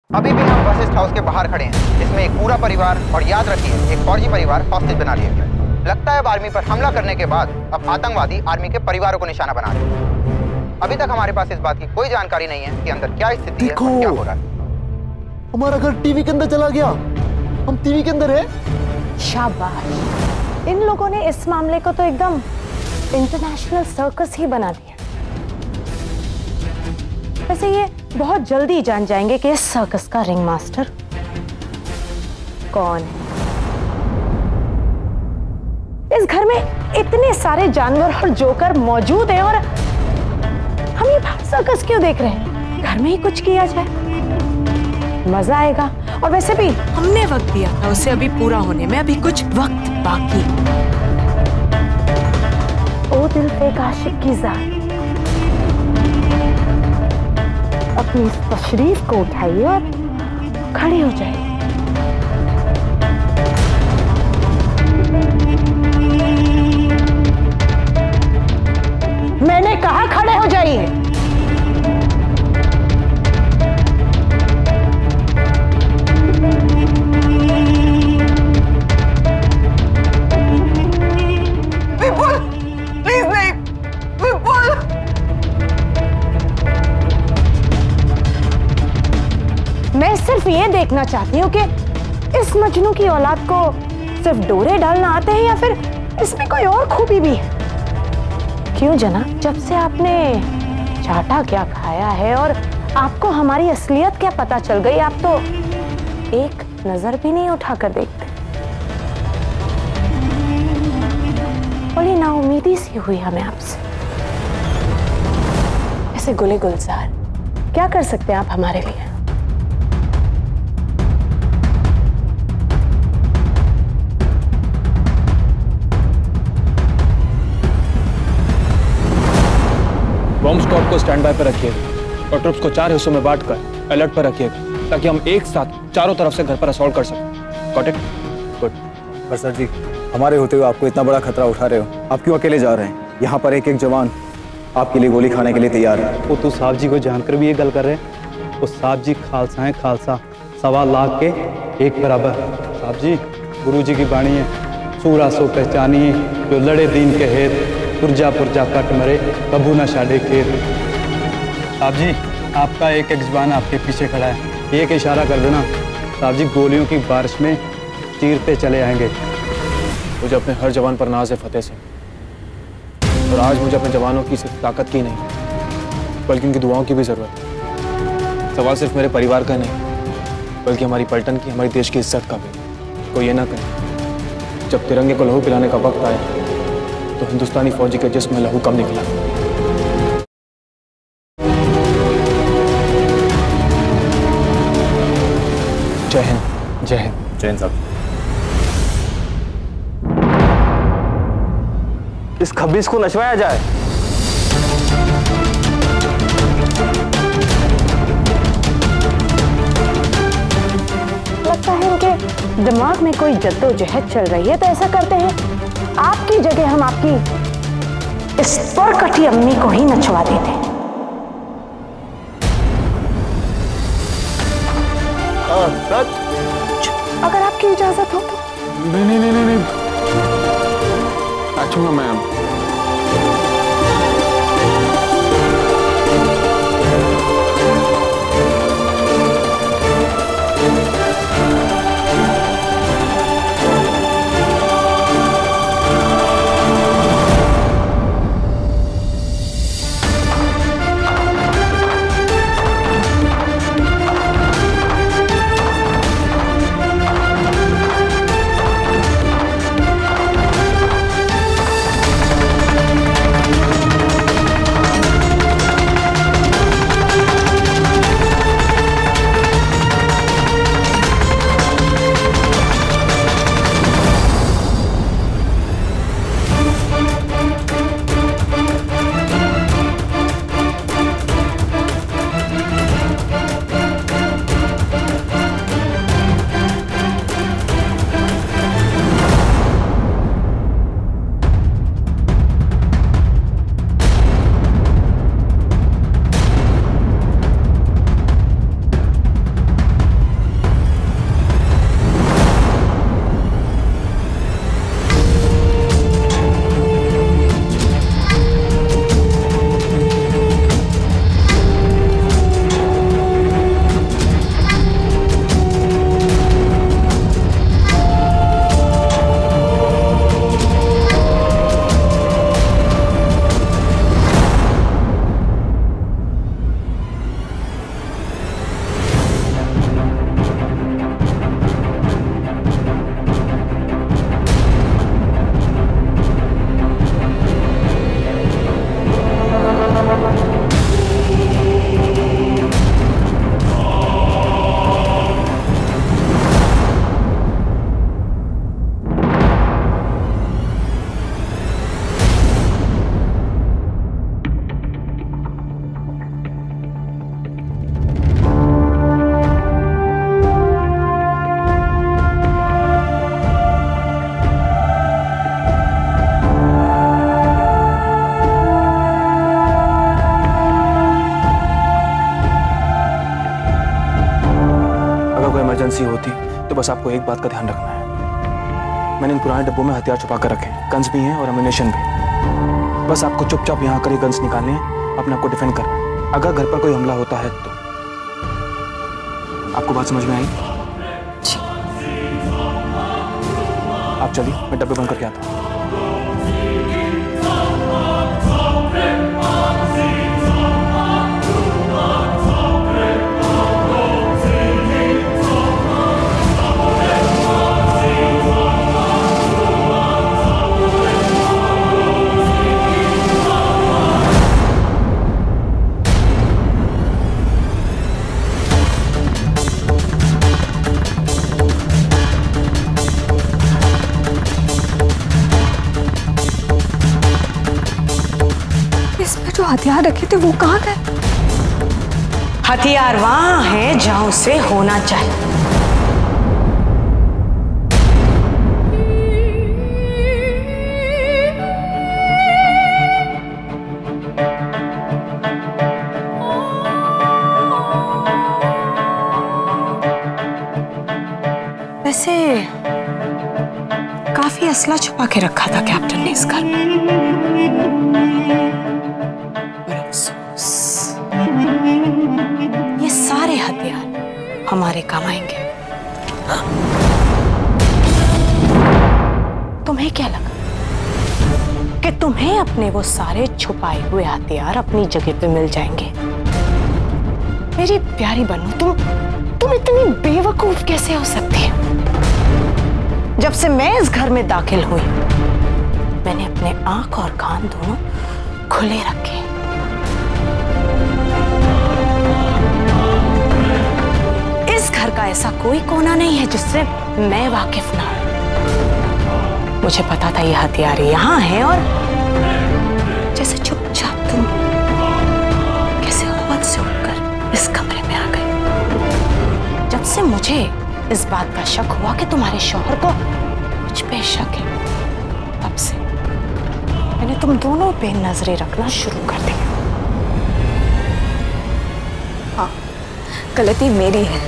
अभी भी हम वशिष्ठ हाउस के बाहर खड़े हैं। इसमें एक पूरा परिवार और याद रखिए एक फौजी परिवार हॉस्टेज बना लिया गया। लगता है अब आर्मी पर हमला करने के बाद अब आतंकवादी आर्मी के परिवारों को निशाना बना रहे हैं। अभी तक हमारे पास इस बात की कोई जानकारी नहीं है कि अंदर क्या स्थिति है और क्या हो रहा है। हमारा घर टीवी के अंदर चला गया। हम टीवी के अंदर है। शाबाश, इन लोगों ने इस मामले को तो एकदम इंटरनेशनल सर्कस ही बना दिया। वैसे ये बहुत जल्दी जान जाएंगे कि इस सर्कस का रिंग मास्टर कौन है। इस घर में इतने सारे जानवर और जोकर मौजूद हैं और हम ये बाहर सर्कस क्यों देख रहे हैं? घर में ही कुछ किया जाए, मजा आएगा। और वैसे भी हमने वक्त दिया था उसे अभी पूरा होने में, अभी कुछ वक्त बाकी। ओ दिल फेक आशिक की जान, अपनी इस तशरीफ को उठाइए और खड़ी हो जाइए। मैंने कहा खड़े हो जाइए। विपुल, प्लीज नहीं, विपुल। मैं सिर्फ ये देखना चाहती हूँ कि इस मजनू की औलाद को सिर्फ डोरे डालना आते हैं या फिर इसमें कोई और खूबी भी है। क्यों जनाब, जब से आपने चाटा क्या खाया है और आपको हमारी असलियत क्या पता चल गई, आप तो एक नजर भी नहीं उठाकर देखते। बड़ी नाउमीदी सी हुई हमें आपसे। ऐसे गुले गुलजार क्या कर सकते हैं आप हमारे लिए? बॉम्ब स्क्वाड को स्टैंड बाय पर रखिएगा और ट्रुप्स को 4 हिस्सों में बांटकर अलर्ट पर रखिएगा ताकि हम एक साथ चारों तरफ से घर पर असॉल्ट कर सकें। Got it? गुड। पर सर जी, हमारे होते हुए आपको इतना बड़ा खतरा उठा रहे हो, आप क्यों अकेले जा रहे हैं? यहाँ पर एक एक जवान आपके लिए गोली खाने के लिए तैयार है। वो तो साहब जी को जानकर भी ये गल कर रहे हैं। वो साहब जी खालसा हैं, खालसा, 1.25 लाख के एक बराबर। साहब जी गुरु जी की बाणी है, सूरा सो पहचानिए जो लड़े दीन के हेत, पुरजा पुरजा कट मरे कबू ना छाड़े खेत। साहब जी आपका एक एक जवान आपके पीछे खड़ा है, एक इशारा कर देना साहब जी गोलियों की बारिश में चीरते चले आएंगे। मुझे अपने हर जवान पर नाज है फतेह सिंह, और आज मुझे अपने जवानों की सिर्फ ताकत की नहीं बल्कि उनकी दुआओं की भी जरूरत है। सवाल सिर्फ मेरे परिवार का नहीं बल्कि हमारी पलटन की, हमारी देश की इज्जत का भी। कोई ये ना कहे जब तिरंगे को लहू पिलाने का वक्त आया तो हिंदुस्तानी फौजी के जिस्म में लहू कम निकला। जय हिंद। जय हिंद। जय हिंद साहब। इस खबीस को नचवाया जाए। लगता है इनके दिमाग में कोई जद्दोजहद चल रही है, तो ऐसा करते हैं आपकी जगह हम आपकी इस परकटी अम्मी को ही नचवा देते। अगर आपकी इजाजत हो तो। नहीं नाचूंगा मैम। इमरजेंसी होती तो बस आपको एक बात का ध्यान रखना है। मैंने इन पुराने डब्बों में हथियार छुपा कर रखे हैं, गन्स भी हैं और एम्युनिशन भी। बस आपको चुपचाप यहाँ आकर ये गन्स निकालने हैं, अपने आप को डिफेंड करना है। अगर घर पर कोई हमला होता है तो। आपको बात समझ में आई? आप चलिए, मैं डब्बे बंद करके आता हूँ। जो हथियार रखे थे वो कहाँ गए? हथियार वहां है जहां उसे होना चाहिए। वैसे काफी असला छुपा के रखा था कैप्टन ने इस घर में। ये सारे हथियार हमारे काम आएंगे। तुम्हें क्या लगा कि तुम्हें अपने वो सारे छुपाए हुए हथियार अपनी जगह पे मिल जाएंगे? मेरी प्यारी बन्नू, तुम इतनी बेवकूफ कैसे हो सकती है? जब से मैं इस घर में दाखिल हुई, मैंने अपने आंख और कान दोनों खुले रखे। इस घर का ऐसा कोई कोना नहीं है जिससे मैं वाकिफ ना हूं। मुझे पता था ये हथियार यहाँ है और जैसे चुपचाप तुम कैसे खुद से उठकर इस कमरे में आ गई। जब से मुझे इस बात का शक हुआ कि तुम्हारे शौहर को मुझ पे शक है, तब से मैंने तुम दोनों पे नजरें रखना शुरू कर दी। हाँ, गलती मेरी है।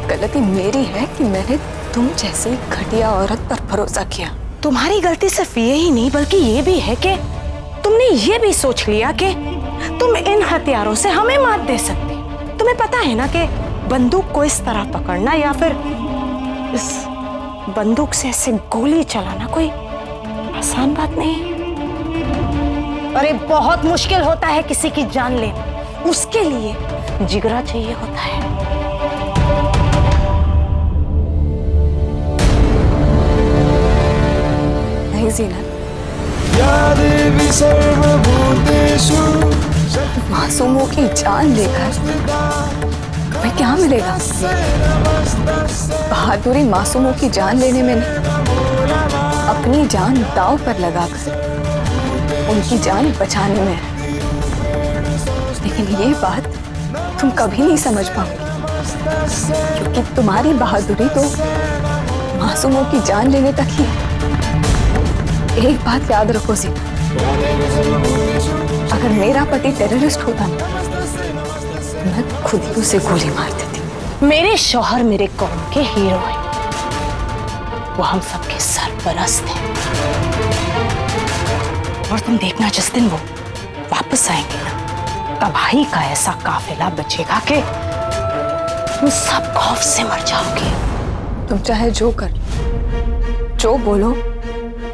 गलती मेरी है कि मैंने तुम जैसी घटिया औरत पर भरोसा किया। तुम्हारी गलती सिर्फ ये ही नहीं बल्कि ये भी है कि तुमने ये भी सोच लिया कि तुम इन हथियारों से हमें मात दे सकती। तुम्हें पता है ना कि बंदूक को इस तरह पकड़ना या फिर इस बंदूक से ऐसे गोली चलाना कोई आसान बात नहीं है। अरे बहुत मुश्किल होता है किसी की जान लेना। उसके लिए जिगरा चाहिए होता है। नहीं जीनत, मासूमों की जान लेकर तुम्हें क्या मिलेगा? बहादुरी मासूमों की जान लेने में नहीं, अपनी जान दांव पर लगाकर उनकी जान बचाने में है। लेकिन ये बात तुम कभी नहीं समझ पाओगे, क्योंकि तुम्हारी बहादुरी तो मासूमों की जान लेने तक ही है। एक बात याद रखो सीता, अगर मेरा पति टेररिस्ट होता ना, मैं खुद ही उसे गोली मार देती। मेरे शौहर मेरे कौम के हीरो हैं, वो हम सबके सरपरस्त हैं। और तुम देखना, जिस दिन वो वापस आएंगे ना, तबाही का ऐसा काफिला बचेगा कि तुम सब खौफ से मर जाओगे। तुम चाहे जो कर, जो बोलो,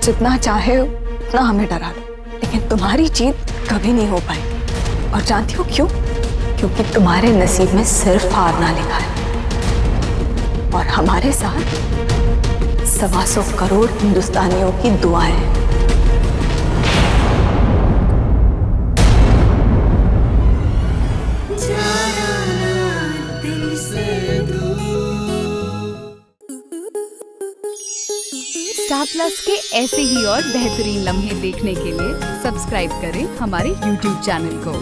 जितना चाहे उतना हमें डरा दो, लेकिन तुम्हारी जीत कभी नहीं हो पाई। और जानती हो क्यों? क्योंकि तुम्हारे नसीब में सिर्फ हारना लिखा है, और हमारे साथ 125 करोड़ हिंदुस्तानियों की दुआएं हैं। स्टार प्लस के ऐसे ही और बेहतरीन लम्हे देखने के लिए सब्सक्राइब करें हमारे YouTube चैनल को।